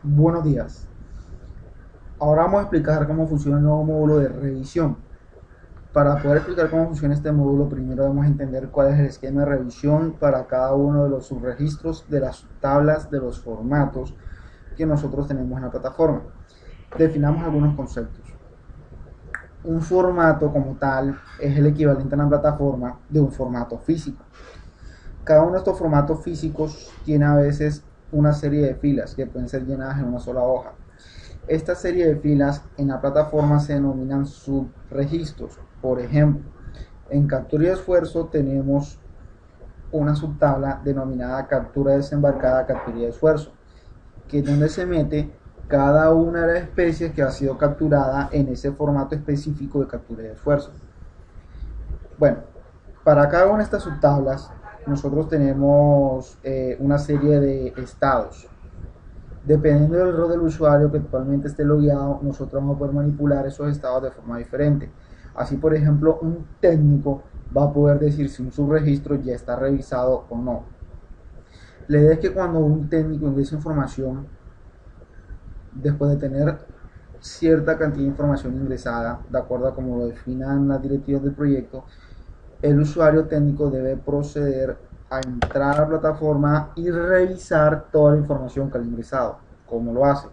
Buenos días. Ahora vamos a explicar cómo funciona el nuevo módulo de revisión. Para poder explicar cómo funciona este módulo, primero debemos entender cuál es el esquema de revisión para cada uno de los subregistros de las tablas de los formatos que nosotros tenemos en la plataforma. Definamos algunos conceptos. Un formato como tal es el equivalente en la plataforma de un formato físico. Cada uno de estos formatos físicos tiene a veces una serie de filas que pueden ser llenadas en una sola hoja. Esta serie de filas en la plataforma se denominan subregistros. Por ejemplo, en captura y esfuerzo tenemos una subtabla denominada captura desembarcada, captura y esfuerzo, que es donde se mete cada una de las especies que ha sido capturada en ese formato específico de captura y esfuerzo. Bueno, para cada una de estas subtablas nosotros tenemos una serie de estados. Dependiendo del rol del usuario que actualmente esté logueado, nosotros vamos a poder manipular esos estados de forma diferente. Así, por ejemplo, un técnico va a poder decir si un subregistro ya está revisado o no. La idea es que cuando un técnico ingresa información, después de tener cierta cantidad de información ingresada, de acuerdo a como lo definan las directivas del proyecto, el usuario técnico debe proceder a entrar a la plataforma y revisar toda la información que ha ingresado. ¿Cómo lo hace?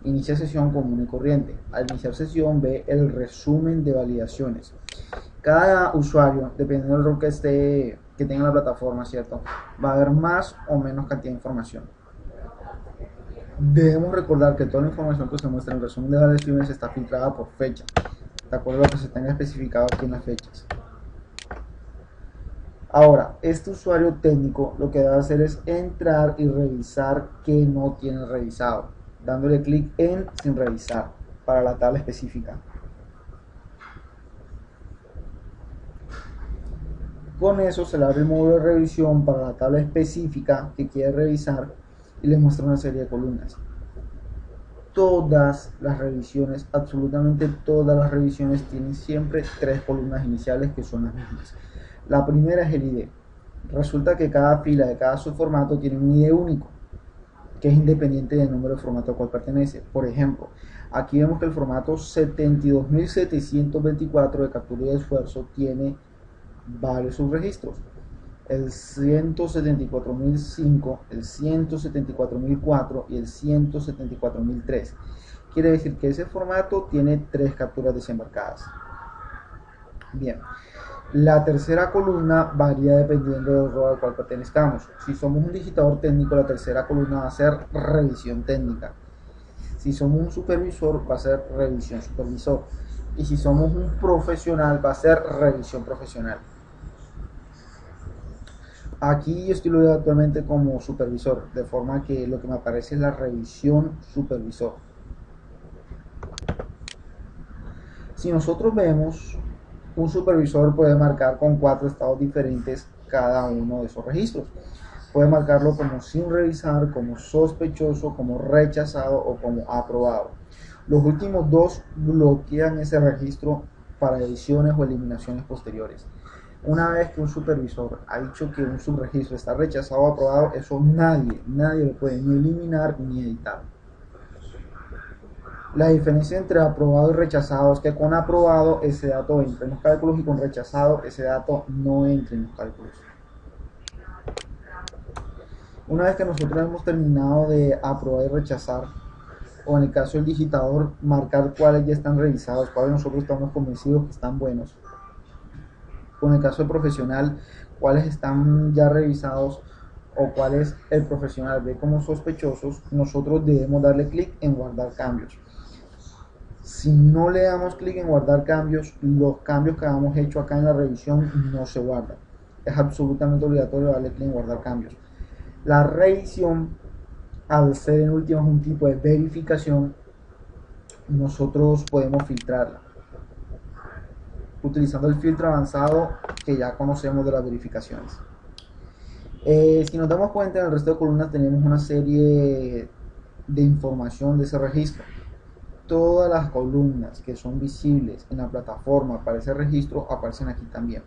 Inicia sesión común y corriente. Al iniciar sesión ve el resumen de validaciones. Cada usuario, dependiendo del rol que tenga la plataforma, ¿cierto? Va a haber más o menos cantidad de información. Debemos recordar que toda la información que se muestra en el resumen de validaciones está filtrada por fecha, de acuerdo a lo que se tenga especificado aquí en las fechas. Ahora, este usuario técnico lo que debe hacer es entrar y revisar que no tiene revisado, dándole clic en sin revisar para la tabla específica. Con eso se le abre el módulo de revisión para la tabla específica que quiere revisar y le muestra una serie de columnas. Todas las revisiones, absolutamente todas las revisiones tienen siempre tres columnas iniciales que son las mismas. La primera es el ID. Resulta que cada fila de cada subformato tiene un ID único, que es independiente del número de formato al cual pertenece. Por ejemplo, aquí vemos que el formato 72.724 de captura y de esfuerzo tiene varios subregistros. El 174.005, el 174.004 y el 174.003. Quiere decir que ese formato tiene tres capturas desembarcadas. Bien, la tercera columna varía dependiendo del rol al cual pertenezcamos. Si somos un digitador técnico, la tercera columna va a ser revisión técnica. Si somos un supervisor, va a ser revisión supervisor. Y si somos un profesional, va a ser revisión profesional. Aquí yo estoy logueado actualmente como supervisor, de forma que lo que me aparece es la revisión supervisor. Si nosotros vemos, un supervisor puede marcar con 4 estados diferentes cada uno de esos registros. Puede marcarlo como sin revisar, como sospechoso, como rechazado o como aprobado. Los últimos dos bloquean ese registro para ediciones o eliminaciones posteriores. Una vez que un supervisor ha dicho que un subregistro está rechazado o aprobado, eso nadie lo puede ni eliminar ni editar. La diferencia entre aprobado y rechazado es que con aprobado ese dato entra en los cálculos y con rechazado ese dato no entra en los cálculos. Una vez que nosotros hemos terminado de aprobar y rechazar, o en el caso del digitador, marcar cuáles ya están revisados, cuáles nosotros estamos convencidos que están buenos, o en el caso del profesional, cuáles están ya revisados o cuáles el profesional ve como sospechosos, nosotros debemos darle clic en guardar cambios. Si no le damos clic en guardar cambios, los cambios que habíamos hecho acá en la revisión no se guardan. Es absolutamente obligatorio darle clic en guardar cambios. La revisión, al ser en últimas un tipo de verificación, nosotros podemos filtrarla utilizando el filtro avanzado que ya conocemos de las verificaciones. Si nos damos cuenta, en el resto de columnas tenemos una serie de información de ese registro. Todas las columnas que son visibles en la plataforma para ese registro aparecen aquí también,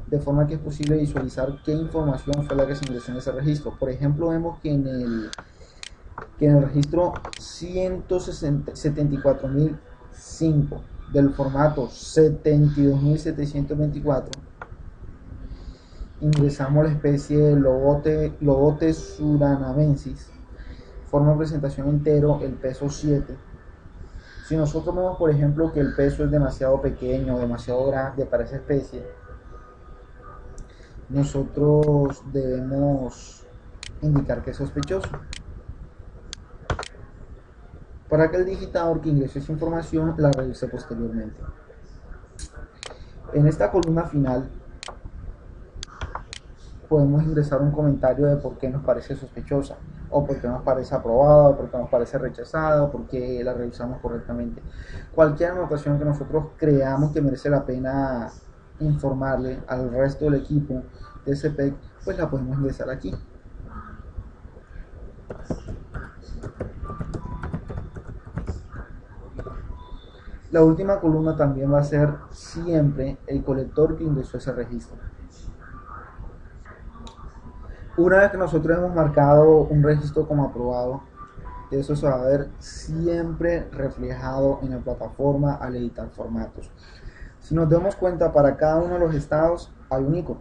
de forma que es posible visualizar qué información fue la que se ingresó en ese registro. Por ejemplo, vemos que que en el registro 174.005 del formato 72.724 ingresamos la especie de Lobote surinamensis, forma de presentación entero, el peso 7. Si nosotros vemos, por ejemplo, que el peso es demasiado pequeño, demasiado grande para esa especie, nosotros debemos indicar que es sospechoso, para que el digitador que ingresó esa información la revise posteriormente. En esta columna final podemos ingresar un comentario de por qué nos parece sospechosa, o por qué nos parece aprobada, o por qué nos parece rechazada, o por qué la revisamos correctamente. Cualquier anotación que nosotros creamos que merece la pena informarle al resto del equipo de CPEC, pues la podemos ingresar aquí. La última columna también va a ser siempre el colector que ingresó ese registro. Una vez que nosotros hemos marcado un registro como aprobado, eso se va a ver siempre reflejado en la plataforma al editar formatos. Si nos damos cuenta, para cada uno de los estados hay un icono.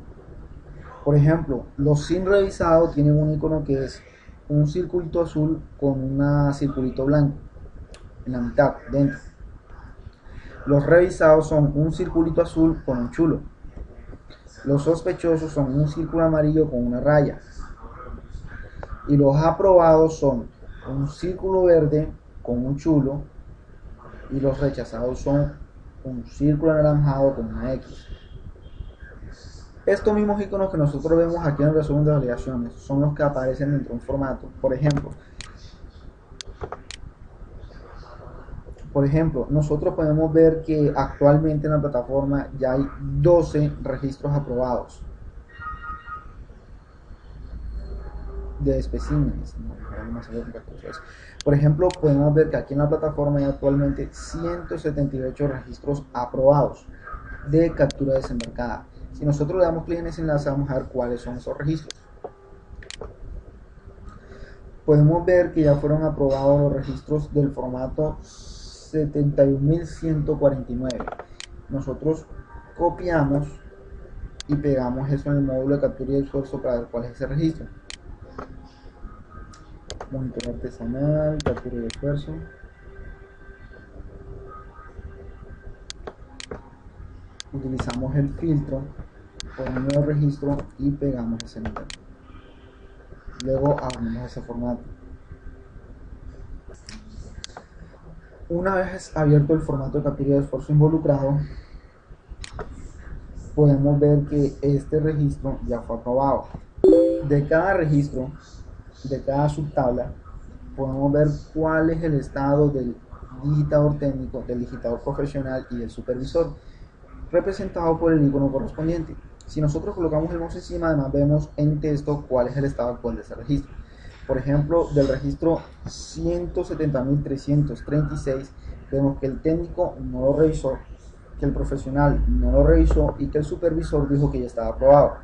Por ejemplo, los sin revisado tienen un icono que es un circulito azul con un circulito blanco en la mitad, dentro. Los revisados son un circulito azul con un chulo. Los sospechosos son un círculo amarillo con una raya. Y los aprobados son un círculo verde con un chulo. Y los rechazados son un círculo anaranjado con una X. Estos mismos iconos que nosotros vemos aquí en el resumen de validaciones son los que aparecen dentro de un formato. Por ejemplo, nosotros podemos ver que actualmente en la plataforma ya hay 12 registros aprobados de especímenes. Por ejemplo, podemos ver que aquí en la plataforma hay actualmente 178 registros aprobados de captura desembarcada. Si nosotros le damos clic en ese enlace, vamos a ver cuáles son esos registros. Podemos ver que ya fueron aprobados los registros del formato 71.149. Nosotros copiamos y pegamos eso en el módulo de captura y esfuerzo para ver cuál es ese registro. Monitor artesanal, captura y esfuerzo. Utilizamos el filtro, ponemos el registro y pegamos ese número. Luego abrimos ese formato. Una vez abierto el formato de captura de esfuerzo involucrado, podemos ver que este registro ya fue aprobado. De cada registro, de cada subtabla, podemos ver cuál es el estado del digitador técnico, del digitador profesional y del supervisor, representado por el icono correspondiente. Si nosotros colocamos el mouse encima, además vemos en texto cuál es el estado actual de ese registro. Por ejemplo, del registro 170.336 vemos que el técnico no lo revisó, que el profesional no lo revisó y que el supervisor dijo que ya estaba aprobado.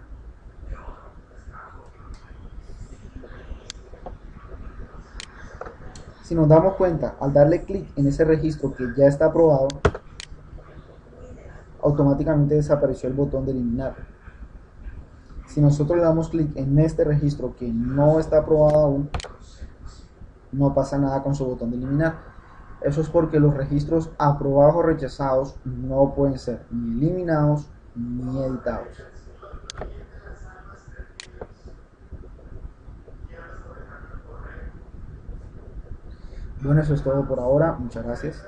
Si nos damos cuenta, al darle clic en ese registro que ya está aprobado, automáticamente desapareció el botón de eliminar. Si nosotros le damos clic en este registro que no está aprobado aún, no pasa nada con su botón de eliminar. Eso es porque los registros aprobados o rechazados no pueden ser ni eliminados ni editados. Bueno, eso es todo por ahora. Muchas gracias.